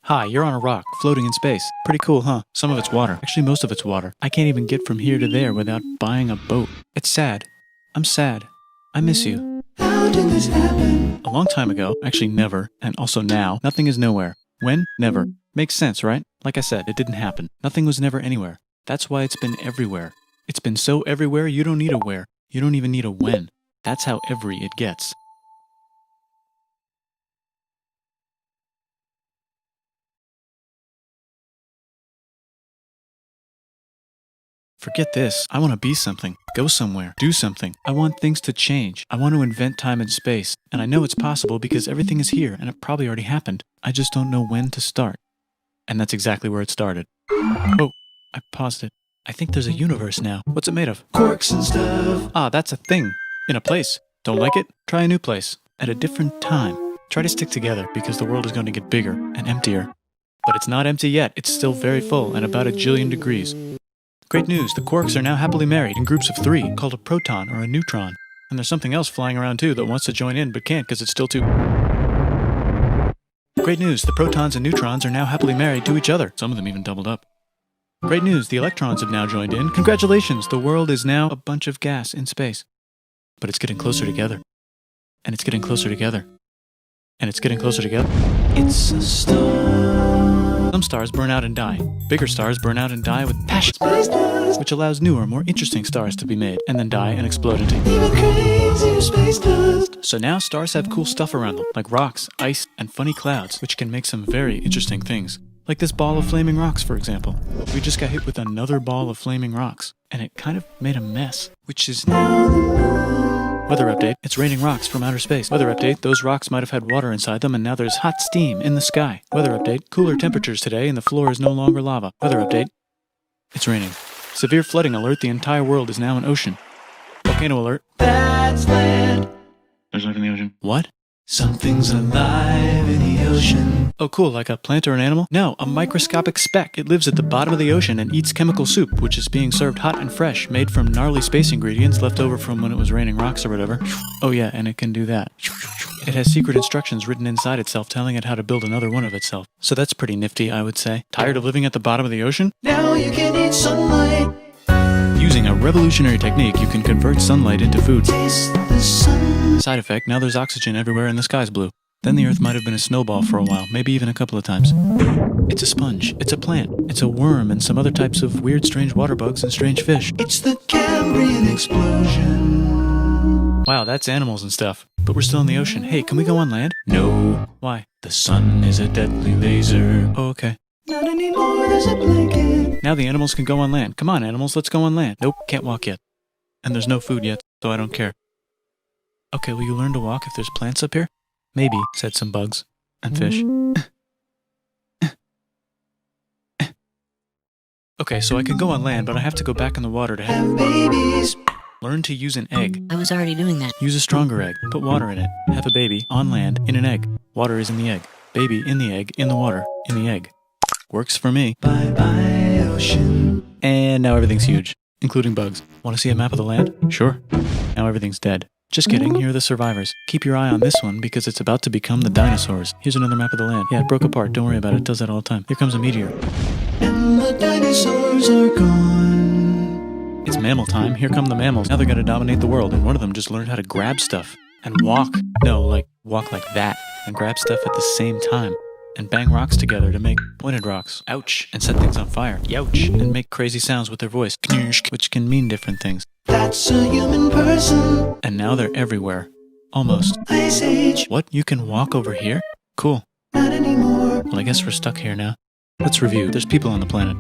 Hi, you're on a rock, floating in space. Pretty cool, huh? Some of it's water. Actually, most of it's water. I can't even get from here to there without buying a boat. It's sad. I'm sad. I miss you. How did this happen? A long time ago, actually never, and also now, nothing is nowhere. When? Never. Makes sense, right? Like I said, it didn't happen. Nothing was never anywhere. That's why it's been everywhere. It's been so everywhere you don't need a where. You don't even need a when. That's how every it gets. Forget this. I want to be something, go somewhere, do something. I want things to change. I want to invent time and space. And I know it's possible because everything is here and it probably already happened. I just don't know when to start. And that's exactly where it started. Oh, I paused it. I think there's a universe now. What's it made of? Quirks and stuff. Ah, that's a thing. In a place. Don't like it? Try a new place. At a different time. Try to stick together because the world is going to get bigger and emptier. But it's not empty yet. It's still very full and about 1,000,000,000 degrees. Great news, the quarks are now happily married in groups of 3, called a proton or a neutron. And there's something else flying around too that wants to join in but can't because it's still too... Great news, the protons and neutrons are now happily married to each other. Some of them even doubled up. Great news, the electrons have now joined in. Congratulations, the world is now a bunch of gas in space. But it's getting closer together. And it's getting closer together. And it's getting closer together. It's a star. Some stars burn out and die. Bigger stars burn out and die with passion, which allows newer, more interesting stars to be made, and then die and explode into Even crazier space dust. So now stars have cool stuff around them, like rocks, ice, and funny clouds, which can make some very interesting things. Like this ball of flaming rocks, for example. We just got hit with another ball of flaming rocks, and it kind of made a mess, which is now the moon. Weather update, it's raining rocks from outer space. Weather update, those rocks might have had water inside them and now there's hot steam in the sky. Weather update, cooler temperatures today and the floor is no longer lava. Weather update, it's raining. Severe flooding alert, the entire world is now an ocean. Volcano alert. That's land. There's life in the ocean. What? Something's alive in the ocean. Oh cool, like a plant or an animal? No, a microscopic speck. It lives at the bottom of the ocean and eats chemical soup, which is being served hot and fresh, made from gnarly space ingredients left over from when it was raining rocks or whatever. Oh yeah, and it can do that. It has secret instructions written inside itself telling it how to build another one of itself. So that's pretty nifty, I would say. Tired of living at the bottom of the ocean? Now you can eat sunlight. Using a revolutionary technique, you can convert sunlight into food. Taste the sun. Side effect, now there's oxygen everywhere and the sky's blue. Then the Earth might have been a snowball for a while, maybe even a couple of times. It's a sponge, it's a plant, it's a worm and some other types of weird strange water bugs and strange fish. It's the Cambrian explosion. Wow, that's animals and stuff. But we're still in the ocean. Hey, can we go on land? No. Why? The sun is a deadly laser. Oh, okay. Not anymore, there's a blanket. Now the animals can go on land. Come on, animals, let's go on land. Nope, can't walk yet. And there's no food yet, so I don't care. Okay, will you learn to walk if there's plants up here? Maybe, said some bugs. And fish. Okay, so I can go on land, but I have to go back in the water to Have babies. learn to use an egg. I was already doing that. Use a stronger egg. Put water in it. Have a baby on land in an egg. Water is in the egg. Baby in the egg, in the water, in the egg. Works for me. Bye-bye, ocean. And now everything's huge, including bugs. Want to see a map of the land? Sure. Now everything's dead. Just kidding, here are the survivors. Keep your eye on this one because it's about to become the dinosaurs. Here's another map of the land. Yeah, it broke apart, don't worry about it, it does that all the time. Here comes a meteor. And the dinosaurs are gone. It's mammal time, here come the mammals. Now they're gonna dominate the world, and one of them just learned how to grab stuff. And walk. No, like, walk like that. And grab stuff at the same time. And bang rocks together to make pointed rocks. Ouch. And set things on fire. Youch. And make crazy sounds with their voice. Knirsch, which can mean different things. That's a human person. And now they're everywhere. Almost. Ice Age. What? You can walk over here? Cool. Not anymore. Well, I guess we're stuck here now. Let's review. There's people on the planet.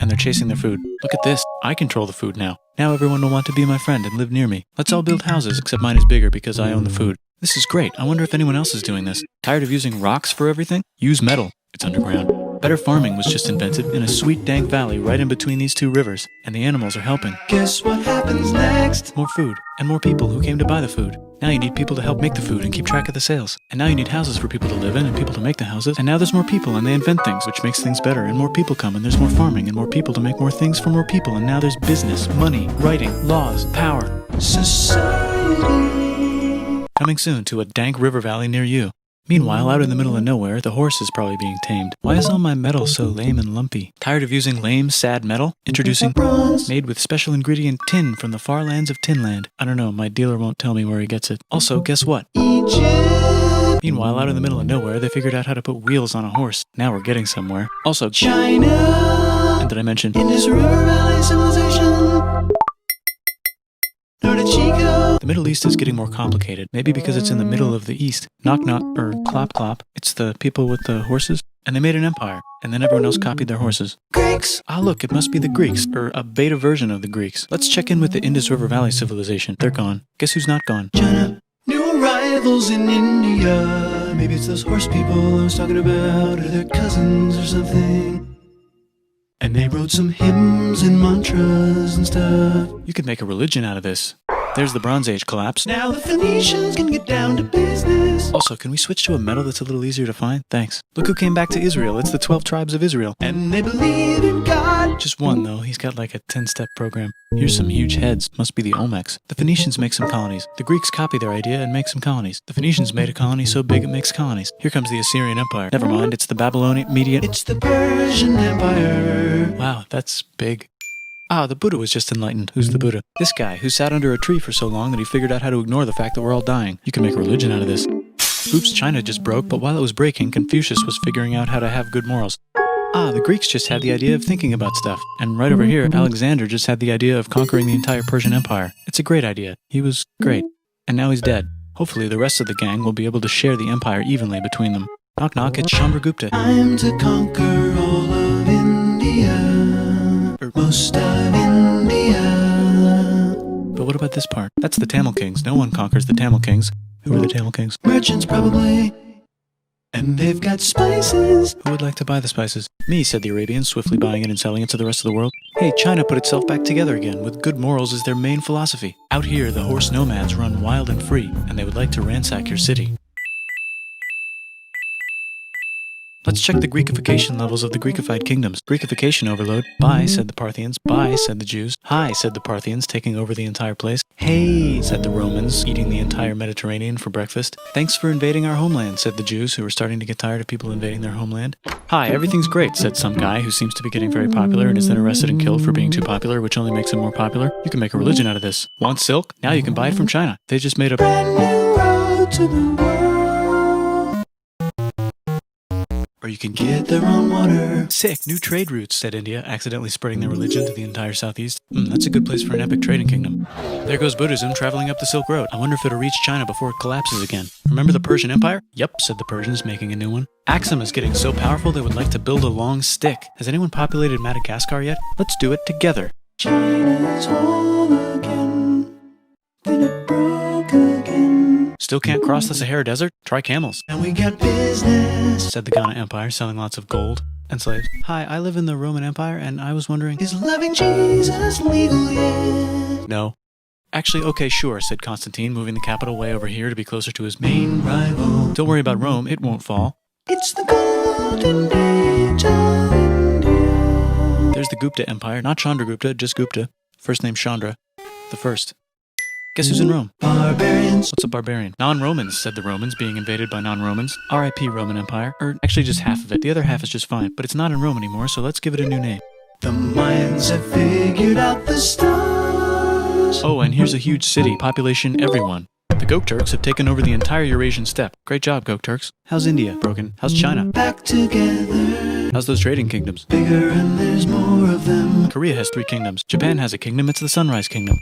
And they're chasing their food. Look at this. I control the food now. Now everyone will want to be my friend and live near me. Let's all build houses, except mine is bigger because I own the food. This is great. I wonder if anyone else is doing this. Tired of using rocks for everything? Use metal. It's underground. Better farming was just invented in a sweet dank valley right in between these two rivers. And the animals are helping. Guess what happens next? More food. And more people who came to buy the food. Now you need people to help make the food and keep track of the sales. And now you need houses for people to live in and people to make the houses. And now there's more people and they invent things, which makes things better. And more people come and there's more farming and more people to make more things for more people. And now there's business, money, writing, laws, power. Society. Coming soon to a dank river valley near you. Meanwhile, out in the middle of nowhere, the horse is probably being tamed. Why is all my metal so lame and lumpy? Tired of using lame, sad metal? Introducing bronze, made with special ingredient tin from the far lands of Tinland. I don't know, my dealer won't tell me where he gets it. Also, guess what? Egypt! Meanwhile, out in the middle of nowhere, they figured out how to put wheels on a horse. Now we're getting somewhere. Also, China! And did I mention Indus River Valley Civilization? The Middle East is getting more complicated, maybe because it's in the middle of the East. Knock knock, or clop clop. It's the people with the horses. And they made an empire, and then everyone else copied their horses. Greeks! Ah look, it must be the Greeks, or a beta version of the Greeks. Let's check in with the Indus River Valley Civilization. They're gone. Guess who's not gone? China. New arrivals in India. Maybe it's those horse people I was talking about, or their cousins or something. And they wrote some hymns and mantras and stuff. You could make a religion out of this. There's the Bronze Age collapse. Now the Phoenicians can get down to business. Also, can we switch to a metal that's a little easier to find? Thanks. Look who came back to Israel. It's the 12 tribes of Israel. And they believe in God. Just one, though. He's got like a 10-step program. Here's some huge heads. Must be the Olmecs. The Phoenicians make some colonies. The Greeks copy their idea and make some colonies. The Phoenicians made a colony so big it makes colonies. Here comes the Assyrian Empire. Never mind, it's the Babylonian Median. It's the Persian Empire. Wow, that's big. Ah, the Buddha was just enlightened. Who's the Buddha? This guy, who sat under a tree for so long that he figured out how to ignore the fact that we're all dying. You can make a religion out of this. Oops, China just broke, but while it was breaking, Confucius was figuring out how to have good morals. Ah, the Greeks just had the idea of thinking about stuff. And right over here, Alexander just had the idea of conquering the entire Persian Empire. It's a great idea. He was great. And now he's dead. Hopefully the rest of the gang will be able to share the empire evenly between them. Knock knock, it's Chandragupta. I'm to conquer all of India, or most of India. But what about this part? That's the Tamil Kings. No one conquers the Tamil Kings. Who are the Tamil Kings? Merchants probably. And they've got spices. Who would like to buy the spices? Me, said the Arabians, swiftly buying it and selling it to the rest of the world. Hey, China put itself back together again, with good morals as their main philosophy. Out here, the horse nomads run wild and free, and they would like to ransack your city. Let's check the Greekification levels of the Greekified kingdoms. Greekification overload. Bye, said the Parthians. Bye, said the Jews. Hi, said the Parthians, taking over the entire place. Hey, said the Romans, eating the entire Mediterranean for breakfast. Thanks for invading our homeland, said the Jews, who were starting to get tired of people invading their homeland. Hi, everything's great, said some guy who seems to be getting very popular and is then arrested and killed for being too popular, which only makes him more popular. You can make a religion out of this. Want silk? Now you can buy it from China. They just made a Brand new road to the world. Or you can Get their own water. Sick, new trade routes, said India, accidentally spreading their religion to the entire southeast. That's a good place for an epic trading kingdom. There goes Buddhism traveling up the Silk Road. I wonder if it'll reach China before it collapses again. Remember the Persian Empire? Yep, said the Persians, making a new one. Axum is getting so powerful they would like to build a long stick. Has anyone populated Madagascar yet? Let's do it together. China's whole again. Then it broke again. Still can't cross the Sahara Desert? Try camels, And we got business. said the Ghana Empire, selling lots of gold and slaves. Hi, I live in the Roman Empire, and I was wondering... Is loving Jesus legal yet? No. Actually, okay, sure, said Constantine, moving the capital way over here to be closer to his main... Rival. Don't worry about Rome, it won't fall. It's the golden age of India. There's the Gupta Empire, not Chandragupta, just Gupta. First name Chandra. The first. Guess who's in Rome? Barbarians. What's a barbarian? Non-Romans, said the Romans, being invaded by non-Romans. R.I.P. Roman Empire. Or actually just half of it. The other half is just fine. But it's not in Rome anymore, so let's give it a new name. The Mayans have figured out the stars. Oh, and here's a huge city. Population everyone. The Gok Turks have taken over the entire Eurasian steppe. Great job, Gok Turks. How's India? Broken. How's China? Back together. How's those trading kingdoms? Bigger and there's more of them. Korea has 3 kingdoms. Japan has a kingdom. It's the Sunrise Kingdom.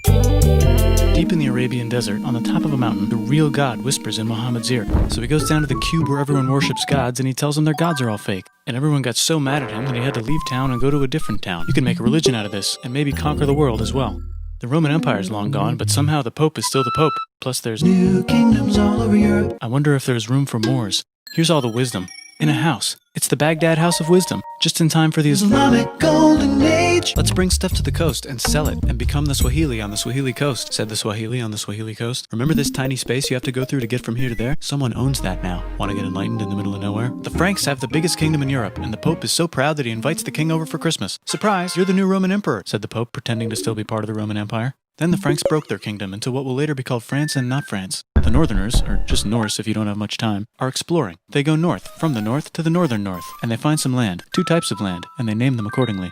Deep in the Arabian desert, on the top of a mountain, the real God whispers in Muhammad's ear. So he goes down to the cube where everyone worships gods, and he tells them their gods are all fake. And everyone got so mad at him that he had to leave town and go to a different town. You can make a religion out of this, and maybe conquer the world as well. The Roman Empire is long gone, but somehow the Pope is still the Pope. Plus there's... New kingdoms all over Europe. I wonder if there's room for Moors. Here's all the wisdom. In a house. It's the Baghdad House of Wisdom. Just in time for the Islamic golden age. Let's bring stuff to the coast and sell it and become the Swahili on the Swahili coast, said the Swahili on the Swahili coast. Remember this tiny space you have to go through to get from here to there? Someone owns that now. Want to get enlightened in the middle of nowhere? The Franks have the biggest kingdom in Europe, and the Pope is so proud that he invites the king over for Christmas. Surprise, you're the new Roman emperor, said the Pope, pretending to still be part of the Roman Empire. Then the Franks broke their kingdom into what will later be called France and not France. The Northerners, or just Norse if you don't have much time, are exploring. They go north, from the north to the northern north, and they find some land, 2 types of land, and they name them accordingly.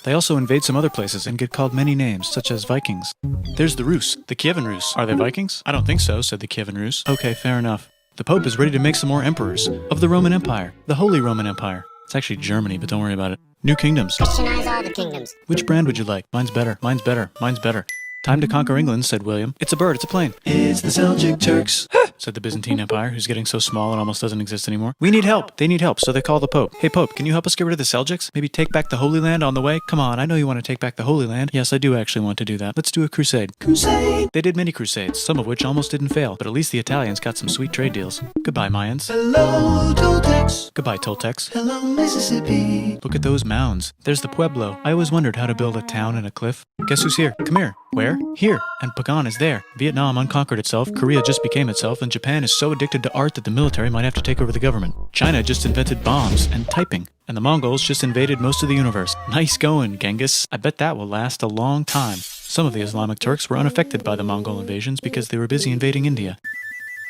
They also invade some other places and get called many names, such as Vikings. There's the Rus, the Kievan Rus. Are they Vikings? I don't think so, said the Kievan Rus. Okay, fair enough. The Pope is ready to make some more emperors of the Roman Empire, the Holy Roman Empire. It's actually Germany, but don't worry about it. New kingdoms. Christianize all the kingdoms. Which brand would you like? Mine's better, mine's better, mine's better. Time to conquer England, said William. It's a bird, it's a plane. It's the Seljuk Turks. Said the Byzantine Empire, who's getting so small it almost doesn't exist anymore. We need help. They need help, so they call the Pope. Hey Pope, can you help us get rid of the Seljuks? Maybe take back the Holy Land on the way? Come on, I know you want to take back the Holy Land. Yes, I do actually want to do that. Let's do a crusade. Crusade. They did many crusades, some of which almost didn't fail, but at least the Italians got some sweet trade deals. Goodbye, Mayans. Hello, Toltecs. Goodbye, Toltecs. Hello, Mississippi. Look at those mounds. There's the Pueblo. I always wondered how to build a town in a cliff. Guess who's here? Come here. Where? Here. And Pagan is there. Vietnam unconquered itself, Korea just became itself, and Japan is so addicted to art that the military might have to take over the government. China just invented bombs and typing. And the Mongols just invaded most of the universe. Nice going, Genghis. I bet that will last a long time. Some of the Islamic Turks were unaffected by the Mongol invasions because they were busy invading India.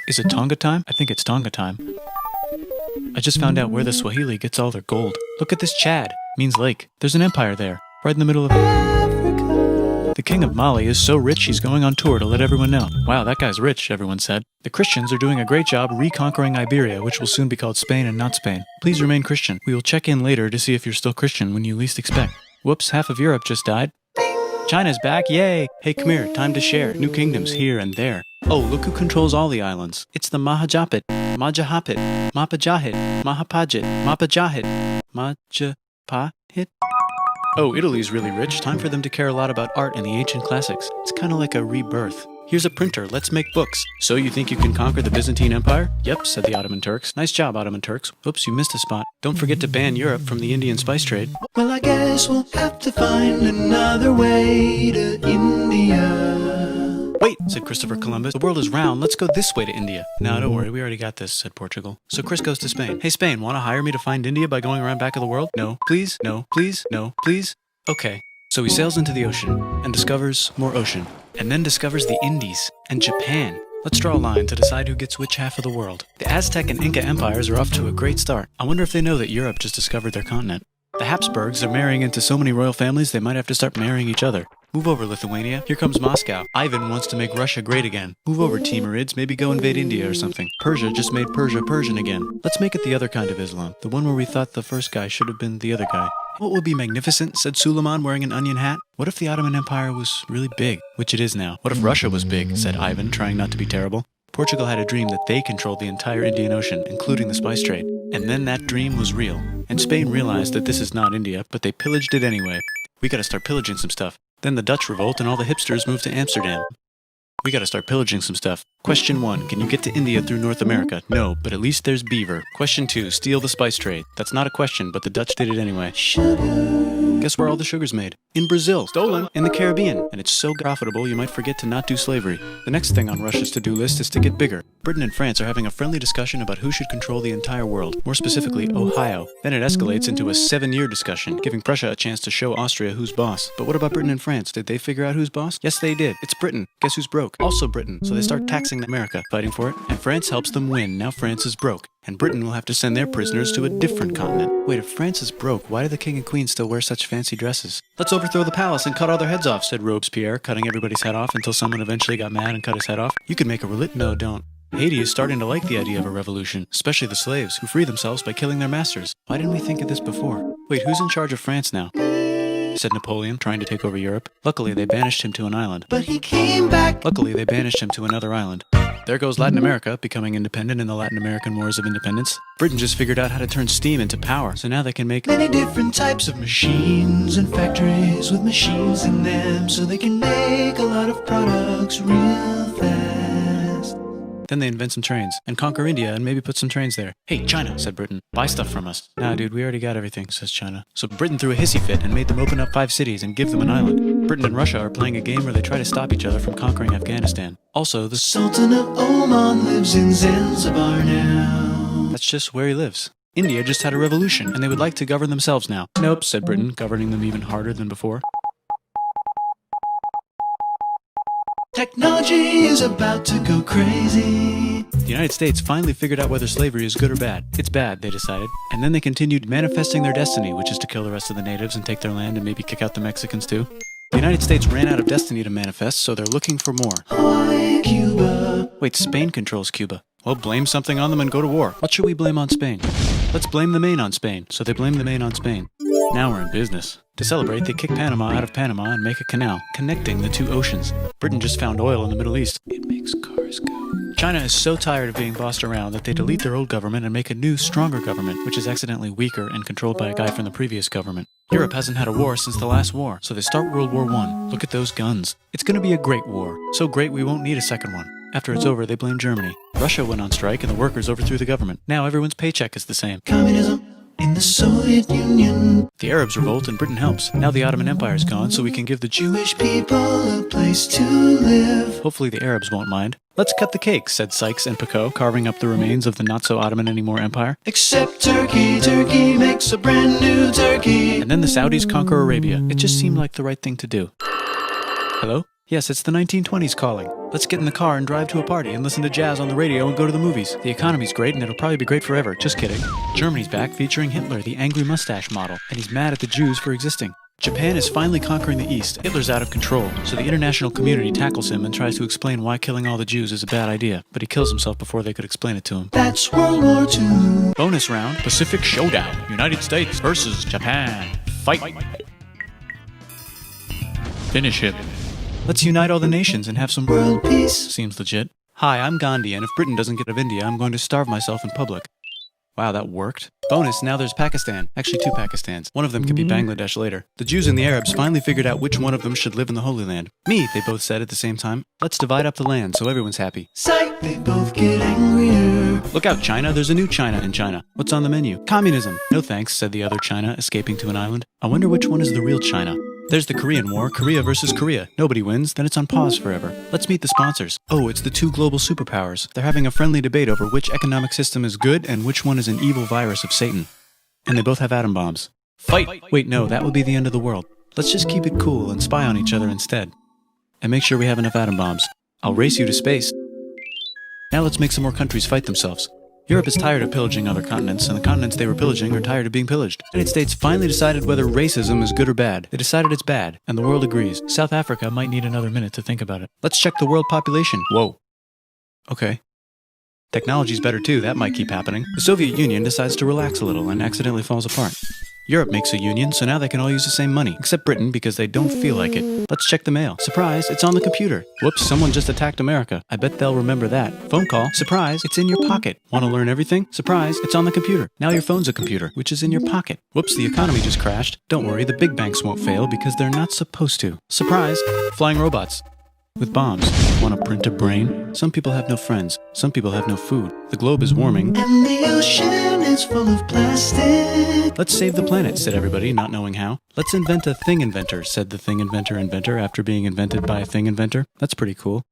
Is it Tonga time? I think it's Tonga time. I just found out where the Swahili gets all their gold. Look at this Chad. Means lake. There's an empire there. Right in the middle of Africa. The king of Mali is so rich he's going on tour to let everyone know. Wow, that guy's rich, everyone said. The Christians are doing a great job reconquering Iberia, which will soon be called Spain and not Spain. Please remain Christian. We will check in later to see if you're still Christian when you least expect. Whoops, half of Europe just died. China's back, yay! Hey, come here, time to share. New kingdoms here and there. Oh, look who controls all the islands. It's the Mahajapit, Majahapit, Mapajahit, Mahapajit, Mapajahit, Majapahit. Oh, Italy's really rich. Time for them to care a lot about art and the ancient classics. It's kind of like a rebirth. Here's a printer, let's make books. So you think you can conquer the Byzantine Empire? Yep, said the Ottoman Turks. Nice job, Ottoman Turks. Oops, you missed a spot. Don't forget to ban Europe from the Indian spice trade. Well, I guess we'll have to find another way to India. Wait, said Christopher Columbus. The world is round, let's go this way to India. No, don't worry, we already got this, said Portugal. So Chris goes to Spain. Hey Spain, want to hire me to find India by going around back of the world? No, please, no, please, no, please. Okay. So he sails into the ocean and discovers more ocean, and then discovers the Indies and Japan. Let's draw a line to decide who gets which half of the world. The Aztec and Inca empires are off to a great start. I wonder if they know that Europe just discovered their continent. The Habsburgs are marrying into so many royal families they might have to start marrying each other. Move over, Lithuania. Here comes Moscow. Ivan wants to make Russia great again. Move over, Timurids. Maybe go invade India or something. Persia just made Persia Persian again. Let's make it the other kind of Islam. The one where we thought the first guy should have been the other guy. What would be magnificent, said Suleiman wearing an onion hat. What if the Ottoman Empire was really big, which it is now? What if Russia was big, said Ivan, trying not to be terrible. Portugal had a dream that they controlled the entire Indian Ocean, including the spice trade. And then that dream was real. And Spain realized that this is not India, but they pillaged it anyway. We gotta start pillaging some stuff. Then the Dutch revolt and all the hipsters moved to Amsterdam. We gotta start pillaging some stuff. Question 1, can you get to India through North America? No, but at least there's beaver. Question 2, steal the spice trade. That's not a question, but the Dutch did it anyway. Guess where all the sugar's made? In Brazil. Stolen. In the Caribbean. And it's so profitable you might forget to not do slavery. The next thing on Russia's to-do list is to get bigger. Britain and France are having a friendly discussion about who should control the entire world, more specifically, Ohio. Then it escalates into a 7-year discussion, giving Prussia a chance to show Austria who's boss. But what about Britain and France? Did they figure out who's boss? Yes, they did. It's Britain. Guess who's broke? Also Britain. So they start taxing America, fighting for it, and France helps them win. Now France is broke. And Britain will have to send their prisoners to a different continent. Wait, if France is broke, why do the king and queen still wear such fancy dresses? Let's overthrow the palace and cut all their heads off, said Robespierre, cutting everybody's head off until someone eventually got mad and cut his head off. You could make a No, don't. Haiti is starting to like the idea of a revolution, especially the slaves, who free themselves by killing their masters. Why didn't we think of this before? Wait, who's in charge of France now? Said Napoleon, trying to take over Europe. Luckily, they banished him to an island. But he came back. Luckily, they banished him to another island. There goes Latin America, becoming independent in the Latin American Wars of Independence. Britain just figured out how to turn steam into power, so now they can make Many different types of machines and factories with machines in them, so they can make a lot of products real fast. Then they invent some trains, and conquer India and maybe put some trains there. Hey, China, said Britain, buy stuff from us. Nah, dude, we already got everything, says China. So Britain threw a hissy fit and made them open up 5 cities and give them an island. Britain and Russia are playing a game where they try to stop each other from conquering Afghanistan. Also, the Sultan of Oman lives in Zanzibar now. That's just where he lives. India just had a revolution, and they would like to govern themselves now. Nope, said Britain, governing them even harder than before. Technology is about to go crazy. The United States finally figured out whether slavery is good or bad. It's bad, they decided. And then they continued manifesting their destiny, which is to kill the rest of the natives and take their land and maybe kick out the Mexicans too. The United States ran out of destiny to manifest, so they're looking for more. Hawaii, Cuba. Wait, Spain controls Cuba. Well, blame something on them and go to war. What should we blame on Spain? Let's blame the Maine on Spain. So they blame the Maine on Spain. Now we're in business. To celebrate, they kick Panama out of Panama and make a canal, connecting the two oceans. Britain just found oil in the Middle East. It makes cars go. China is so tired of being bossed around that they delete their old government and make a new, stronger government, which is accidentally weaker and controlled by a guy from the previous government. Europe hasn't had a war since the last war, so they start World War I. Look at those guns. It's gonna be a great war. So great we won't need a second one. After it's over, they blame Germany. Russia went on strike and the workers overthrew the government. Now everyone's paycheck is the same. Communism in the Soviet Union. The Arabs revolt and Britain helps. Now the Ottoman Empire's gone, so we can give the Jewish people a place to live. Hopefully the Arabs won't mind. Let's cut the cake, said Sykes and Picot, carving up the remains of the not-so-Ottoman-anymore empire. Except Turkey. Turkey makes a brand new Turkey. And then the Saudis conquer Arabia. It just seemed like the right thing to do. Hello? Yes, it's the 1920s calling. Let's get in the car and drive to a party and listen to jazz on the radio and go to the movies. The economy's great and it'll probably be great forever. Just kidding. Germany's back featuring Hitler, the angry mustache model, and he's mad at the Jews for existing. Japan is finally conquering the East. Hitler's out of control, so the international community tackles him and tries to explain why killing all the Jews is a bad idea, but he kills himself before they could explain it to him. That's World War II. Bonus round, Pacific Showdown. United States versus Japan. Fight! Finish him. Let's unite all the nations and have some World peace. Seems legit. Hi, I'm Gandhi, and if Britain doesn't get out of India, I'm going to starve myself in public. Wow, that worked. Bonus, now there's Pakistan. Actually, two Pakistans. One of them could be Bangladesh later. The Jews and the Arabs finally figured out which one of them should live in the Holy Land. Me, they both said at the same time. Let's divide up the land so everyone's happy. Psych, they both get angrier. Look out, China. There's a new China in China. What's on the menu? Communism. No thanks, said the other China, escaping to an island. I wonder which one is the real China. There's the Korean War, Korea versus Korea. Nobody wins, then it's on pause forever. Let's meet the sponsors. Oh, it's the two global superpowers. They're having a friendly debate over which economic system is good and which one is an evil virus of Satan. And they both have atom bombs. Fight! Wait, no, that would be the end of the world. Let's just keep it cool and spy on each other instead. And make sure we have enough atom bombs. I'll race you to space. Now let's make some more countries fight themselves. Europe is tired of pillaging other continents, and the continents they were pillaging are tired of being pillaged. The United States finally decided whether racism is good or bad. They decided it's bad, and the world agrees. South Africa might need another minute to think about it. Let's check the world population. Whoa. Okay. Technology's better too, that might keep happening. The Soviet Union decides to relax a little and accidentally falls apart. Europe makes a union, so now they can all use the same money, except Britain because they don't feel like it. Let's check the mail. Surprise, it's on the computer. Whoops, someone just attacked America. I bet they'll remember that. Phone call. Surprise, it's in your pocket. Want to learn everything? Surprise, it's on the computer. Now your phone's a computer, which is in your pocket. Whoops, the economy just crashed. Don't worry, the big banks won't fail because they're not supposed to. Surprise, flying robots. With bombs. Want to print a brain? Some people have no friends. Some people have no food. The globe is warming. And the ocean is full of plastic. Let's save the planet, said everybody, not knowing how. Let's invent a thing inventor, said the thing inventor after being invented by a thing inventor. That's pretty cool.